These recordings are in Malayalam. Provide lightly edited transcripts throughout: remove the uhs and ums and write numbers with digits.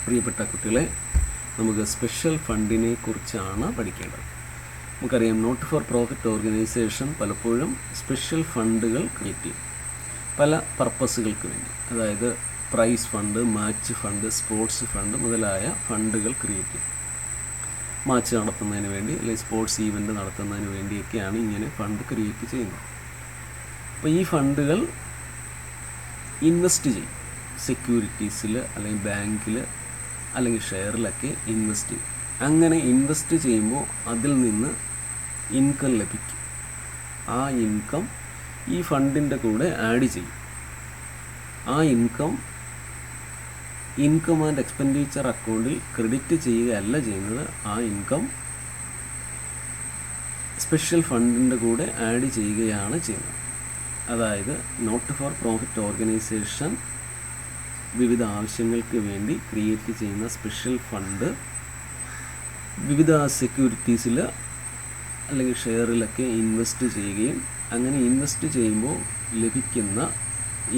പ്രിയപ്പെട്ട കുട്ടികളെ, നമുക്ക് സ്പെഷ്യൽ ഫണ്ടിനെ കുറിച്ചാണ് പഠിക്കേണ്ടത്. നമുക്കറിയാം, നോട്ട് ഫോർ പ്രോഫിറ്റ് ഓർഗനൈസേഷൻ പലപ്പോഴും സ്പെഷ്യൽ ഫണ്ടുകൾ ക്രിയേറ്റ് ചെയ്യും പല പർപ്പസുകൾക്ക് വേണ്ടി. അതായത് prize fund, match fund, sports fund മുതലായ ഫണ്ടുകൾ ക്രിയേറ്റ് ചെയ്യും. മാച്ച് നടത്തുന്നതിന് വേണ്ടി അല്ലെങ്കിൽ സ്പോർട്സ് ഈവൻറ്റ് നടത്തുന്നതിന് വേണ്ടിയൊക്കെയാണ് ഇങ്ങനെ ഫണ്ട് ക്രിയേറ്റ് ചെയ്യുന്നത്. അപ്പോൾ ഈ ഫണ്ടുകൾ ഇൻവെസ്റ്റ് ചെയ്യും. സെക്യൂരിറ്റീസിൽ അല്ലെങ്കിൽ ബാങ്കിൽ അല്ലെങ്കിൽ ഷെയറിലൊക്കെ ഇൻവെസ്റ്റ് ചെയ്യും. അങ്ങനെ ഇൻവെസ്റ്റ് ചെയ്യുമ്പോൾ അതിൽ നിന്ന് ഇൻകം ലഭിക്കും. ആ ഇൻകം ഈ ഫണ്ടിൻ്റെ കൂടെ ആഡ് ചെയ്യും. ആ ഇൻകം ആൻഡ് എക്സ്പെൻഡിച്ചർ അക്കൗണ്ടിൽ ക്രെഡിറ്റ് ചെയ്യുകയല്ല ചെയ്യുന്നത്. ആ ഇൻകം സ്പെഷ്യൽ ഫണ്ടിൻ്റെ കൂടെ ആഡ് ചെയ്യുകയാണ് ചെയ്യുന്നത്. അതായത് നോട്ട് ഫോർ പ്രോഫിറ്റ് ഓർഗനൈസേഷൻ വിവിധ ആവശ്യങ്ങൾക്ക് വേണ്ടി ക്രിയേറ്റ് ചെയ്യുന്ന സ്പെഷ്യൽ ഫണ്ട് വിവിധ സെക്യൂരിറ്റീസിൽ അല്ലെങ്കിൽ ഷെയറിലൊക്കെ ഇൻവെസ്റ്റ് ചെയ്യുകയും അങ്ങനെ ഇൻവെസ്റ്റ് ചെയ്യുമ്പോൾ ലഭിക്കുന്ന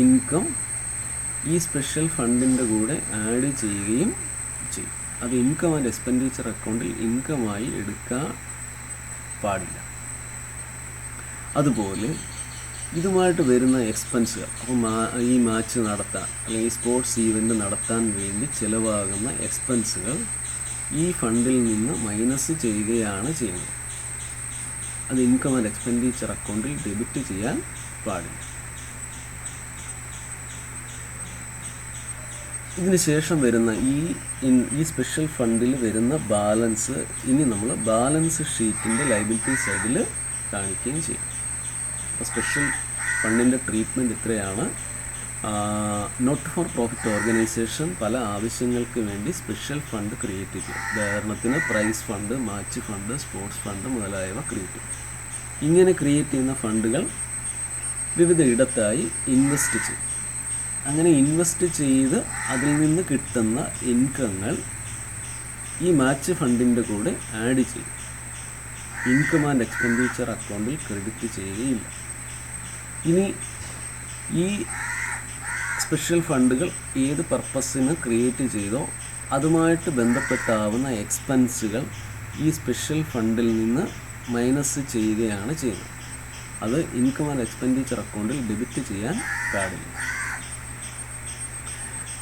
ഇൻകം ഈ സ്പെഷ്യൽ ഫണ്ടിൻ്റെ കൂടെ ആഡ് ചെയ്യുകയും ചെയ്യും. അത് ഇൻകം ആൻഡ് എക്സ്പെൻഡിച്ചർ അക്കൗണ്ടിൽ ഇൻകമായി എടുക്കാൻ പാടില്ല. അതുപോലെ ഇതുമായിട്ട് വരുന്ന എക്സ്പെൻസുകൾ, അപ്പോൾ ഈ മാച്ച് നടത്താൻ അല്ലെങ്കിൽ സ്പോർട്സ് ഈവൻറ്റ് നടത്താൻ വേണ്ടി ചിലവാകുന്ന എക്സ്പെൻസുകൾ ഈ ഫണ്ടിൽ നിന്ന് മൈനസ് ചെയ്യുകയാണ് ചെയ്യുന്നത്. അത് ഇൻകം ആൻഡ് എക്സ്പെൻഡിച്ചർ അക്കൗണ്ടിൽ ഡെബിറ്റ് ചെയ്യാൻ പാടില്ല. ഇതിന് ശേഷം വരുന്ന ഈ സ്പെഷ്യൽ ഫണ്ടിൽ വരുന്ന ബാലൻസ് ഇനി നമ്മൾ ബാലൻസ് ഷീറ്റിൻ്റെ ലയബിലിറ്റി സൈഡിൽ കാണിക്കുകയും ചെയ്യും. അപ്പോൾ സ്പെഷ്യൽ ഫണ്ടിൻ്റെ ട്രീറ്റ്മെൻറ്റ് ഇത്രയാണ്. നോട്ട് ഫോർ പ്രോഫിറ്റ് ഓർഗനൈസേഷൻ പല ആവശ്യങ്ങൾക്ക് വേണ്ടി സ്പെഷ്യൽ ഫണ്ട് ക്രിയേറ്റ് ചെയ്യും. ഉദാഹരണത്തിന് prize fund, match fund, sports fund മുതലായവ ക്രിയേറ്റ് ചെയ്യും. ഇങ്ങനെ ക്രിയേറ്റ് ചെയ്യുന്ന ഫണ്ടുകൾ വിവിധ ഇടത്തായി ഇൻവെസ്റ്റ് ചെയ്യും. അങ്ങനെ ഇൻവെസ്റ്റ് ചെയ്ത് അതിൽ നിന്ന് കിട്ടുന്ന ഇൻകങ്ങൾ ഈ മാച്ച് ഫണ്ടിൻ്റെ കൂടെ ആഡ് ചെയ്യും. ഇൻകം ആൻഡ് എക്സ്പെൻഡിച്ചർ അക്കൗണ്ടിൽ ക്രെഡിറ്റ് ചെയ്യുകയില്ല. ഇനി ഈ സ്പെഷ്യൽ ഫണ്ടുകൾ ഏത് പർപ്പസിന് ക്രിയേറ്റ് ചെയ്തോ അതുമായിട്ട് ബന്ധപ്പെട്ടാവുന്ന എക്സ്പെൻസുകൾ ഈ സ്പെഷ്യൽ ഫണ്ടിൽ നിന്ന് മൈനസ് ചെയ്യുകയാണ് ചെയ്യുന്നത്. അത് ഇൻകം ആൻഡ് എക്സ്പെൻഡിച്ചർ അക്കൗണ്ടിൽ ഡെബിറ്റ് ചെയ്യാൻ പാടില്ല.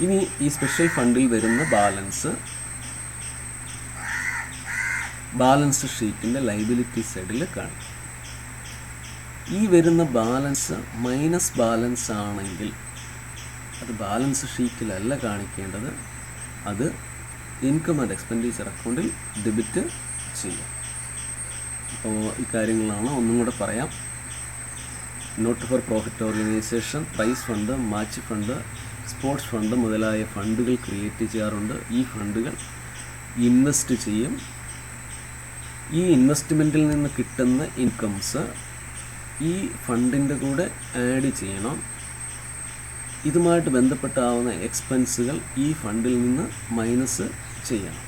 ഇനി ഈ സ്പെഷ്യൽ ഫണ്ടിൽ വരുന്ന ബാലൻസ് ഷീറ്റിൻ്റെ ലയബിലിറ്റി സൈഡിൽ കാണിക്കും. ഈ വരുന്ന ബാലൻസ് മൈനസ് ബാലൻസ് ആണെങ്കിൽ അത് ബാലൻസ് ഷീറ്റിലല്ല കാണിക്കേണ്ടത്. അത് ഇൻകം ആൻഡ് എക്സ്പെൻഡിച്ചർ അക്കൗണ്ടിൽ ഡെബിറ്റ് ചെയ്യാം. അപ്പോൾ ഈ കാര്യങ്ങളാണ് ഒന്നും കൂടെ പറയാം. Not for profit organisation prize fund, match fund, sports fund മുതലായ ഫണ്ടുകൾ ക്രിയേറ്റ് ചെയ്യാറുണ്ട്. ഈ ഫണ്ടുകൾ ഇൻവെസ്റ്റ് ചെയ്യും. ഈ ഇൻവെസ്റ്റ്മെൻറ്റിൽ നിന്ന് കിട്ടുന്ന ഇൻകംസ് ഈ ഫണ്ടിൻ്റെ കൂടെ ആഡ് ചെയ്യണം. ഇതുമായിട്ട് ബന്ധപ്പെട്ടാവുന്ന എക്സ്പെൻസുകൾ ഈ ഫണ്ടിൽ നിന്ന് മൈനസ് ചെയ്യണം.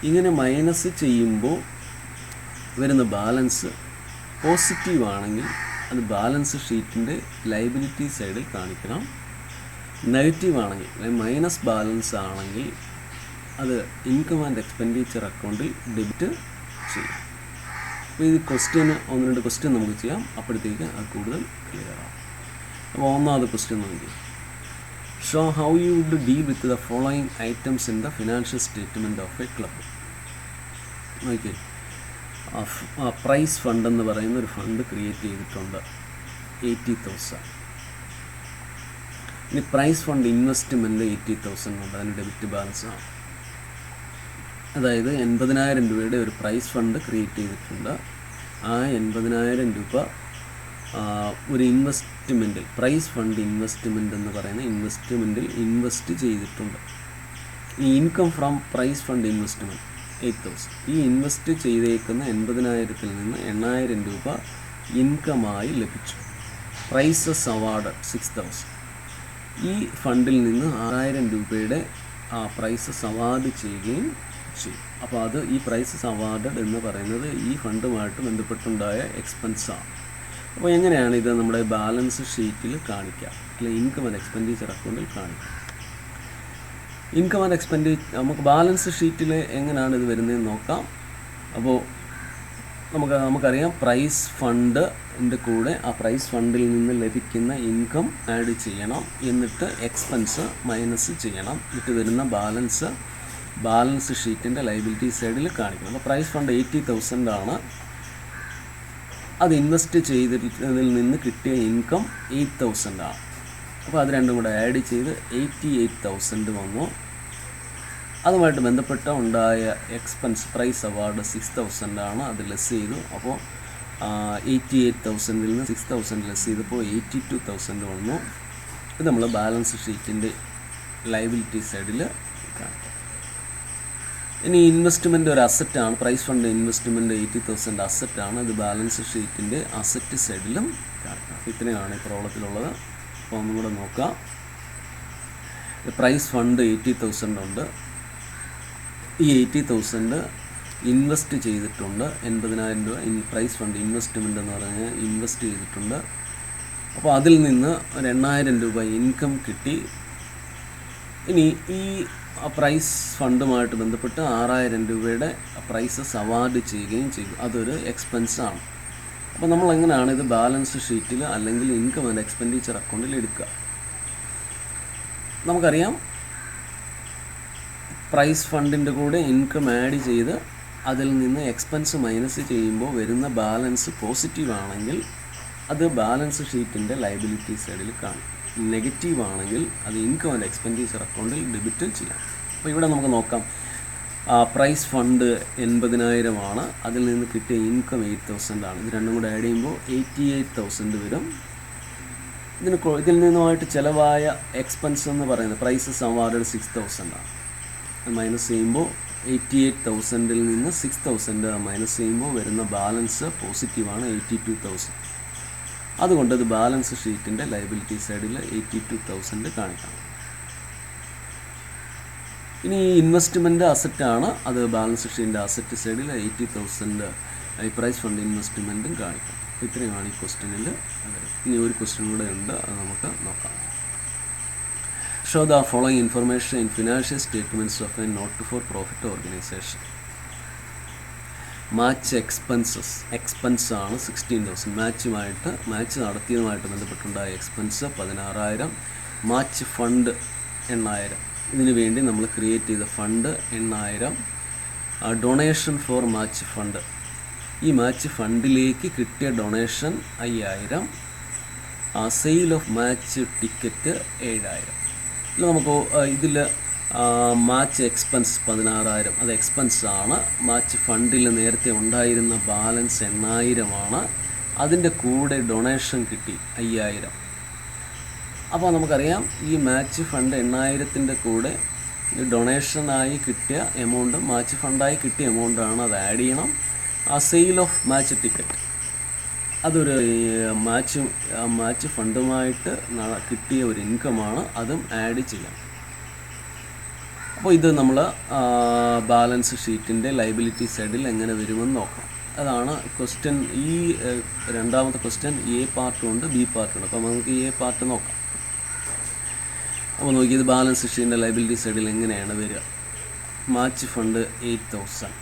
ഇങ്ങനെ മൈനസ് ചെയ്യുമ്പോൾ വരുന്ന ബാലൻസ് പോസിറ്റീവ് ആണെങ്കിൽ അത് ബാലൻസ് ഷീറ്റിൻ്റെ ലയബിലിറ്റി സൈഡിൽ കാണിക്കണം. നെഗറ്റീവ് ആണെങ്കിൽ അല്ലെങ്കിൽ മൈനസ് ബാലൻസ് ആണെങ്കിൽ അത് ഇൻകം ആൻഡ് എക്സ്പെൻഡിച്ചർ അക്കൗണ്ടിൽ ഡെബിറ്റ് ചെയ്യും. അപ്പോൾ ഈ ഒന്ന് രണ്ട് ക്വസ്റ്റ്യൻ നമുക്ക് ചെയ്യാം. അപ്പോഴത്തേക്ക് അത് കൂടുതൽ ക്ലിയർ ആവും. അപ്പോൾ ഒന്നാമത് ക്വസ്റ്റ്യൻ നോക്കി, show how you would deal with the following items in the financial statement of a club. നോക്കി, പ്രൈസ് ഫണ്ട് എന്ന് പറയുന്ന ഒരു ഫണ്ട് ക്രിയേറ്റ് ചെയ്തിട്ടുണ്ട്, 80,000. ഇനി പ്രൈസ് ഫണ്ട് ഇൻവെസ്റ്റ്മെൻറ്റ് 80,000 ഉണ്ട്, അതിന് ഡെബിറ്റ് ബാലൻസ് ആണ്. അതായത് 80,000 രൂപയുടെ ഒരു പ്രൈസ് ഫണ്ട് ക്രിയേറ്റ് ചെയ്തിട്ടുണ്ട്. ആ 80,000 രൂപ ഒരു ഇൻവെസ്റ്റ്മെൻറ്റിൽ, പ്രൈസ് ഫണ്ട് ഇൻവെസ്റ്റ്മെൻറ്റ് എന്ന് പറയുന്ന ഇൻവെസ്റ്റ്മെൻറ്റിൽ ഇൻവെസ്റ്റ് ചെയ്തിട്ടുണ്ട്. ഈ income from prize fund investment 8,000. ഈ ഇൻവെസ്റ്റ് ചെയ്തേക്കുന്ന 80,000-ൽ നിന്ന് 8,000 രൂപ ഇൻകമായി ലഭിച്ചു. Prizes award 6,000. ഈ ഫണ്ടിൽ നിന്ന് 6,000 രൂപയുടെ പ്രൈസസ് അവാർഡ് ചെയ്യുകയും ചെയ്യും. അപ്പോൾ അത് ഈ പ്രൈസസ് അവാർഡ് എന്ന് പറയുന്നത് ഈ ഫണ്ടുമായിട്ട് ബന്ധപ്പെട്ടുണ്ടായ എക്സ്പെൻസാണ്. അപ്പോൾ എങ്ങനെയാണ് ഇത് നമ്മുടെ ബാലൻസ് ഷീറ്റിൽ കാണിക്കുക, അല്ലെങ്കിൽ ഇൻകം ആൻഡ് എക്സ്പെൻഡിച്ചർ അക്കൗണ്ടിൽ കാണിക്കുക? ഇൻകം ആൻഡ് എക്സ്പെൻഡിച്ചർ നമുക്ക് ബാലൻസ് ഷീറ്റിൽ എങ്ങനെയാണ് ഇത് വരുന്നതെന്ന് നോക്കാം. അപ്പോൾ നമുക്കറിയാം പ്രൈസ് ഫണ്ടിൻ്റെ കൂടെ ആ പ്രൈസ് ഫണ്ടിൽ നിന്ന് ലഭിക്കുന്ന ഇൻകം ആഡ് ചെയ്യണം, എന്നിട്ട് എക്സ്പെൻസ് മൈനസ് ചെയ്യണം, എന്നിട്ട് വരുന്ന ബാലൻസ് ഷീറ്റിൻ്റെ ലയബിലിറ്റി സൈഡിൽ കാണിക്കണം. അപ്പോൾ പ്രൈസ് ഫണ്ട് 80,000 ആണ്. അത് ഇൻവെസ്റ്റ് ചെയ്തതിൽ നിന്ന് കിട്ടിയ ഇൻകം 8,000 ആണ്. അപ്പോൾ അത് രണ്ടും കൂടെ ആഡ് ചെയ്ത് 88,000 വന്നു. അതുമായിട്ട് ബന്ധപ്പെട്ട ഉണ്ടായ എക്സ്പെൻസ് പ്രൈസ് അവാർഡ് 6,000 ആണ്. അത് ലെസ് ചെയ്തു. അപ്പോൾ 88,000 നിന്ന് 6,000 ലെസ് ചെയ്തപ്പോൾ 82,000 വന്നു. ഇത് നമ്മൾ ബാലൻസ് ഷീറ്റിൻ്റെ ലയബിലിറ്റി സൈഡിൽ കാണിക്കും. ഇനി ഇൻവെസ്റ്റ്മെൻറ്റ് ഒരു അസറ്റാണ്. പ്രൈസ് ഫണ്ട് ഇൻവെസ്റ്റ്മെൻറ്റ് 80,000 അസറ്റാണ്. ഇത് ബാലൻസ് ഷീറ്റിൻ്റെ അസറ്റ് സൈഡിലും കാണിക്കണം. ഇത്രയാണ് ഈ പ്രോബ്ലത്തിലുള്ളത്. അപ്പോൾ ഒന്നും കൂടെ നോക്കാം. പ്രൈസ് ഫണ്ട് 80,000 ഉണ്ട്. ഈ 80,000 ഇൻവെസ്റ്റ് ചെയ്തിട്ടുണ്ട്. 80,000 രൂപ പ്രൈസ് ഫണ്ട് ഇൻവെസ്റ്റ്മെൻ്റ് എന്ന് പറഞ്ഞാൽ ഇൻവെസ്റ്റ് ചെയ്തിട്ടുണ്ട്. അപ്പോൾ അതിൽ നിന്ന് ഒരു 8,000 രൂപ ഇൻകം കിട്ടി. ഇനി ഈ പ്രൈസ് ഫണ്ടുമായിട്ട് ബന്ധപ്പെട്ട് 6,000 രൂപയുടെ പ്രൈസസ് അവാർഡ് ചെയ്യുകയും ചെയ്തു. അതൊരു എക്സ്പെൻസാണ്. അപ്പോൾ നമ്മൾ എങ്ങനെയാണ് ഇത് ബാലൻസ് ഷീറ്റിൽ അല്ലെങ്കിൽ ഇൻകം ആൻഡ് എക്സ്പെൻഡിച്ചർ അക്കൗണ്ടിൽ എടുക്കുക? നമുക്കറിയാം പ്രൈസ് ഫണ്ടിൻ്റെ കൂടെ ഇൻകം ആഡ് ചെയ്ത് അതിൽ നിന്ന് എക്സ്പെൻസ് മൈനസ് ചെയ്യുമ്പോൾ വരുന്ന ബാലൻസ് പോസിറ്റീവ് ആണെങ്കിൽ അത് ബാലൻസ് ഷീറ്റിൻ്റെ ലയബിലിറ്റി സൈഡിൽ കാണും. നെഗറ്റീവ് ആണെങ്കിൽ അത് ഇൻകം ആൻഡ് എക്സ്പെൻഡിച്ചർ അക്കൗണ്ടിൽ ഡെബിറ്റ് ചെയ്യാം. അപ്പോൾ ഇവിടെ നമുക്ക് നോക്കാം. പ്രൈസ് ഫണ്ട് 80,000 ആണ്. അതിൽ നിന്ന് കിട്ടിയ ഇൻകം 8,000 ആണ്. ഇത് രണ്ടും കൂടെ ആഡ് ചെയ്യുമ്പോൾ 88,000 വരും. ഇതിൽ നിന്നുമായിട്ട് ചിലവായ എക്സ്പെൻസ് എന്ന് പറയുന്നത് പ്രൈസസ് അവാർഡ് 6,000 ആണ്. മൈനസ് ചെയ്യുമ്പോൾ 88,000 നിന്ന് 6,000 മൈനസ് ചെയ്യുമ്പോൾ വരുന്ന ബാലൻസ് പോസിറ്റീവാണ്, 82,000. അതുകൊണ്ട് ഇത് ബാലൻസ് ഷീറ്റിൻ്റെ ലയബിലിറ്റി സൈഡിൽ 82,000 കാണിക്കണം. ഇനി ഇൻവെസ്റ്റ്മെൻറ്റ് അസറ്റാണ്. അത് ബാലൻസ് ഷീറ്റിൻ്റെ അസറ്റ് സൈഡിൽ 80,000 ഈ പ്രൈസ് ഫണ്ട് ഇൻവെസ്റ്റ്മെൻറ്റും കാണിക്കണം. ഇത്രയുമാണ് ഈ ക്വസ്റ്റ്യനിൽ. ഇനി ഒരു ക്വസ്റ്റ്യൻ കൂടെ ഉണ്ട്, അത് നമുക്ക് നോക്കാം. Show the following information in financial statements of a not-for-profit organization. Match expense ആണ് 16,000. മാച്ച് നടത്തിയതുമായിട്ട് ബന്ധപ്പെട്ടുണ്ടായ എക്സ്പെൻസ് 16,000. Match fund 8,000. ഇതിനു വേണ്ടി നമ്മൾ ക്രിയേറ്റ് ചെയ്ത fund 8,000. Donation for match fund, ഈ മാച്ച് ഫണ്ടിലേക്ക് കിട്ടിയ donation 5,000. Sale of match ticket 7,000. നമുക്ക് ഇതിൽ മാച്ച് എക്സ്പെൻസ് 16,000 അത് എക്സ്പെൻസ് ആണ്. മാച്ച് ഫണ്ടിൽ നേരത്തെ ഉണ്ടായിരുന്ന ബാലൻസ് 8,000 ആണ്. അതിൻ്റെ കൂടെ ഡൊണേഷൻ കിട്ടി 5,000. അപ്പോൾ നമുക്കറിയാം ഈ മാച്ച് ഫണ്ട് 8,000-ൻ്റെ കൂടെ ഡൊണേഷനായി കിട്ടിയ എമൗണ്ട് മാച്ച് ഫണ്ടായി കിട്ടിയ എമൗണ്ടാണ്. അത് ആഡ് ചെയ്യണം. സെയിൽ ഓഫ് മാച്ച് ടിക്കറ്റ് അതൊരു മാച്ച് ഫണ്ടുമായിട്ട് കിട്ടിയ ഒരു ഇൻകമാണ്, അതും ആഡ് ചെയ്യാം. അപ്പോൾ ഇത് നമ്മൾ ബാലൻസ് ഷീറ്റിൻ്റെ ലയബിലിറ്റി സൈഡിൽ എങ്ങനെ വരുമെന്ന് നോക്കാം. അതാണ് ക്വസ്റ്റ്യൻ. ഈ രണ്ടാമത്തെ ക്വസ്റ്റ്യൻ എ പാർട്ടും ഉണ്ട് ബി പാർട്ടും ഉണ്ട്. അപ്പോൾ നമുക്ക് എ പാർട്ട് നോക്കാം. അപ്പോൾ നോക്കിയത് ബാലൻസ് ഷീറ്റിൻ്റെ ലയബിലിറ്റി സൈഡിൽ എങ്ങനെയാണ് വരിക. Match fund 8,000,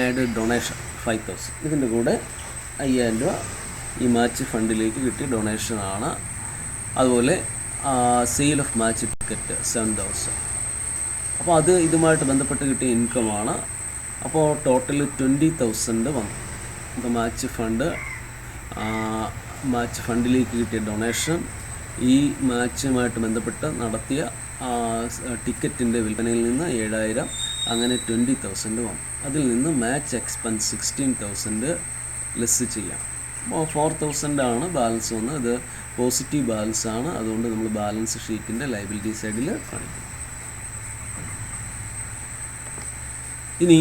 add donation 5,000. ഇതിൻ്റെ കൂടെ 5,000 രൂപ ഈ മാച്ച് ഫണ്ടിലേക്ക് കിട്ടിയ ഡൊണേഷനാണ്. അതുപോലെ സെയിൽ ഓഫ് മാച്ച് ടിക്കറ്റ് 7,000. അപ്പോൾ അത് ഇതുമായിട്ട് ബന്ധപ്പെട്ട് കിട്ടിയ ഇൻകമാണ്. അപ്പോൾ ടോട്ടൽ 20,000 വന്നു. അപ്പോൾ മാച്ച് ഫണ്ടിലേക്ക് കിട്ടിയ ഡൊണേഷൻ, ഈ മാച്ചുമായിട്ട് ബന്ധപ്പെട്ട് നടത്തിയ ടിക്കറ്റിൻ്റെ വിൽപ്പനയിൽ നിന്ന് 7,000, അങ്ങനെ 20,000 വന്നു. അതിൽ നിന്ന് മാച്ച് എക്സ്പെൻസ് 16,000 ലെസ് ചെയ്യാം. അപ്പോൾ 4,000 ആണ് ബാലൻസ് വന്നത്. ഇത് പോസിറ്റീവ് ബാലൻസ് ആണ്. അതുകൊണ്ട് നമ്മൾ ബാലൻസ് ഷീറ്റിൻ്റെ ലയബിലിറ്റി സൈഡിൽ കാണിക്കും. ഇനി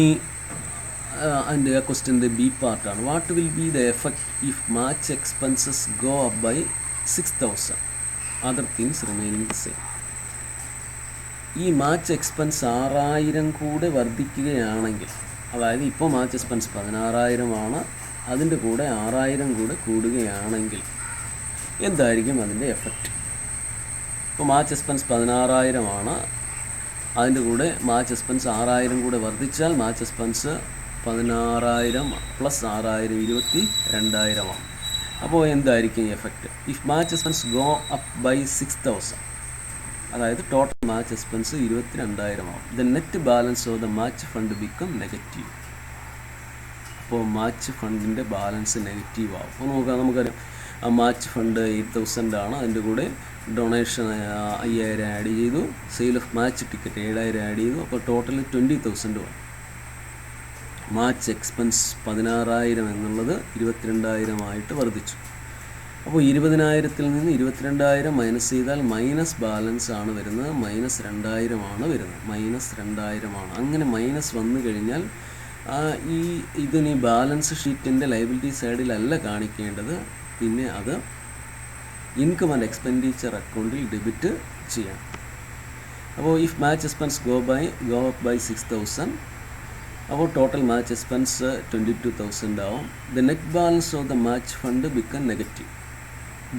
അതിൻ്റെ ക്വസ്റ്റ്യൻ്റെ ബി പാർട്ടാണ്. What will be the effect if match expenses go up by 6,000, other things remaining the same? ഈ മാച്ച് എക്സ്പെൻസ് 6,000 കൂടെ വർദ്ധിക്കുകയാണെങ്കിൽ, അതായത് ഇപ്പോൾ മാച്ച് എക്സ്പെൻസ് 16,000 ആണ്, അതിൻ്റെ കൂടെ 6,000 കൂടെ കൂടുകയാണെങ്കിൽ എന്തായിരിക്കും അതിൻ്റെ എഫക്റ്റ്? ഇപ്പോൾ മാച്ച് എക്സ്പെൻസ് 16,000 ആണ്, അതിൻ്റെ കൂടെ മാച്ച് എക്സ്പെൻസ് 6000 കൂടെ വർദ്ധിച്ചാൽ മാച്ച് എക്സ്പെൻസ് 16,000 പ്ലസ് 6,000 22,000 ആവും. അപ്പോൾ എന്തായിരിക്കും effect? If match expense go up by 6,000, അതായത് ടോട്ടൽ മാച്ച് എക്സ്പെൻസ് 22,000 ആവും. The net balance of the match fund become negative. അപ്പോൾ മാച്ച് ഫണ്ടിൻ്റെ ബാലൻസ് നെഗറ്റീവ് ആവും. അപ്പോൾ നമുക്കറിയാം മാച്ച് ഫണ്ട് 8,000 ആണ്. അതിൻ്റെ കൂടെ ഡൊണേഷൻ 5,000 ആഡ് ചെയ്തു, sale of match ticket 7,000 add ചെയ്തു. അപ്പോൾ ടോട്ടൽ 20,000 ആവും. മാച്ച് എക്സ്പെൻസ് 16,000 എന്നുള്ളത് 22,000 ആയിട്ട് വർദ്ധിച്ചു. അപ്പോൾ 20,000-ൽ നിന്ന് 22,000 മൈനസ് ചെയ്താൽ മൈനസ് ബാലൻസ് ആണ് വരുന്നത്, -2,000 ആണ് വരുന്നത്, -2,000 ആണ്. അങ്ങനെ മൈനസ് വന്നു കഴിഞ്ഞാൽ ഇതിന് ബാലൻസ് ഷീറ്റിൻ്റെ ലയബിലിറ്റി സൈഡിലല്ല കാണിക്കേണ്ടത്, പിന്നെ അത് ഇൻകം ആൻഡ് എക്സ്പെൻഡിച്ചർ അക്കൗണ്ടിൽ ഡെബിറ്റ് ചെയ്യാം. അപ്പോൾ if match expense go up by 6,000, അപ്പോൾ ടോട്ടൽ മാച്ച് എക്സ്പെൻസ് 22,000 ആവും. The net balance of the match fund become negative.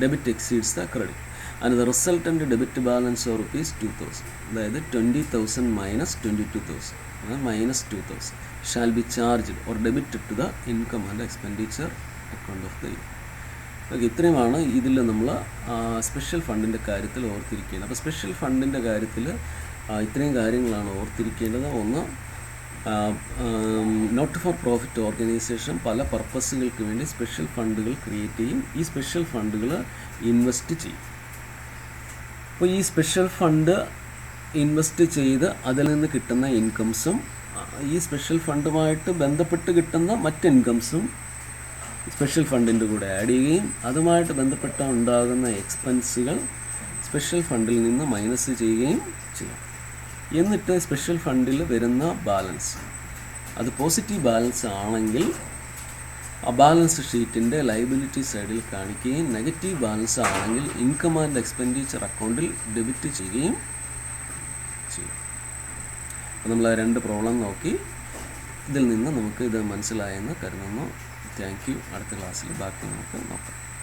Debit exceeds the credit and the resultant debit balance of ₹2,000, അതായത് 20,000 minus 22,000, -2,000 shall be charged or debited to the income and expenditure account of the year. Okay, ഇത്രയുമാണ് ഇതിൽ നമ്മൾ സ്പെഷ്യൽ ഫണ്ടിൻ്റെ കാര്യത്തിൽ ഓർത്തിരിക്കേണ്ടത്. അപ്പോൾ സ്പെഷ്യൽ ഫണ്ടിൻ്റെ കാര്യത്തിൽ ഇത്രയും കാര്യങ്ങളാണ് ഓർത്തിരിക്കേണ്ടത്. ഒന്ന്, നോട്ട് ഫോർ പ്രോഫിറ്റ് ഓർഗനൈസേഷൻ പല പർപ്പസുകൾക്ക് വേണ്ടി സ്പെഷ്യൽ ഫണ്ടുകൾ ക്രിയേറ്റ് ചെയ്യും. ഈ സ്പെഷ്യൽ ഫണ്ടുകൾ ഇൻവെസ്റ്റ് ചെയ്യും. അപ്പോൾ ഈ സ്പെഷ്യൽ ഫണ്ട് ഇൻവെസ്റ്റ് ചെയ്ത് അതിൽ നിന്ന് കിട്ടുന്ന ഇൻകംസും ഈ സ്പെഷ്യൽ ഫണ്ടുമായിട്ട് ബന്ധപ്പെട്ട് കിട്ടുന്ന മറ്റ് ഇൻകംസും സ്പെഷ്യൽ ഫണ്ടിൻ്റെ കൂടെ ആഡ് ചെയ്യുകയും അതുമായിട്ട് ബന്ധപ്പെട്ട ഉണ്ടാകുന്ന എക്സ്പെൻസുകൾ സ്പെഷ്യൽ ഫണ്ടിൽ നിന്ന് മൈനസ് ചെയ്യുകയും ചെയ്യും. എന്നിട്ട് സ്പെഷ്യൽ ഫണ്ടിൽ വരുന്ന ബാലൻസ് അത് പോസിറ്റീവ് ബാലൻസ് ആണെങ്കിൽ ആ ബാലൻസ് ഷീറ്റിൻ്റെ ലയബിലിറ്റി സൈഡിൽ കാണിക്കുകയും നെഗറ്റീവ് ബാലൻസ് ആണെങ്കിൽ ഇൻകം ആൻഡ് എക്സ്പെൻഡിച്ചർ അക്കൗണ്ടിൽ ഡെബിറ്റ് ചെയ്യുകയും ചെയ്യും. അപ്പോൾ നമ്മൾ 2 പ്രോബ്ലം നോക്കി. ഇതിൽ നിന്ന് നമുക്ക് ഇത് മനസ്സിലായെന്ന് കരുതുന്നു. Thank you. അടുത്ത ക്ലാസ്സിൽ ബാക്കി നമുക്ക് നോക്കാം.